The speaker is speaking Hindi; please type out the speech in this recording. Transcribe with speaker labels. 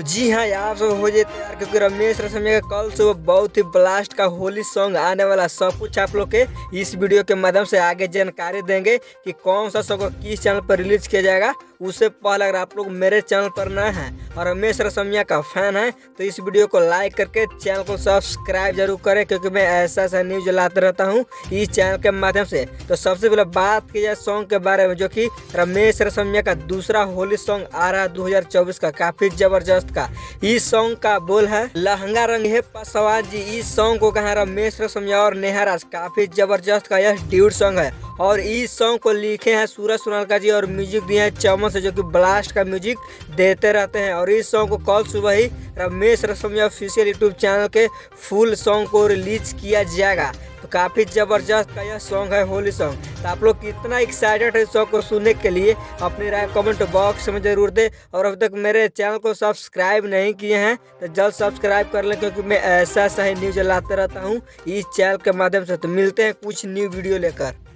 Speaker 1: तो जी हाँ, आप सब हो जाए तैयार क्योंकि रमेश रसमिया का कल सुबह बहुत ही ब्लास्ट का होली सॉन्ग आने वाला। सब कुछ आप लोग के इस वीडियो के माध्यम से आगे जानकारी देंगे कि कौन सा सॉन्ग किस चैनल पर रिलीज किया जाएगा। उससे पहले अगर आप लोग मेरे चैनल पर नए हैं और रमेश रसमिया का फैन है तो इस वीडियो को लाइक करके चैनल को सब्सक्राइब जरूर करें, क्योंकि मैं ऐसा न्यूज लाते रहता हूँ इस चैनल के माध्यम से। तो सबसे पहले बात की जाए सॉन्ग के बारे में, जो कि रमेश रसमिया का दूसरा होली सॉन्ग आ रहा है 2024 का, काफी जबरदस्त का। इस सॉन्ग का बोल है लहंगा रंग है पासवान जी। इस सॉन्ग को कहा रमेश रसमिया और नेहा राज, काफी जबरदस्त का यह ड्यूट सॉन्ग है। और इस सॉन्ग को लिखे हैं सूरज सोनालका जी और म्यूजिक दिए हैं चमन से, जो कि ब्लास्ट का म्यूजिक देते रहते हैं। और इस सॉन्ग को कल सुबह ही रमेश रसमिया ऑफिशियल यूट्यूब चैनल के फुल सॉन्ग को रिलीज किया जाएगा। तो काफी जबरदस्त का यह सॉन्ग है होली सॉन्ग। तो आप लोग कितना एक्साइटेड है इस सॉन्ग को सुनने के लिए, अपनी राय कमेंट बॉक्स में जरूर दे। और अभी तक मेरे चैनल को सब्सक्राइब नहीं किए हैं तो जल्द सब्सक्राइब कर लें, क्योंकि मैं ऐसा ही न्यूज लाते रहता हूँ इस चैनल के माध्यम से। तो मिलते हैं कुछ न्यू वीडियो लेकर।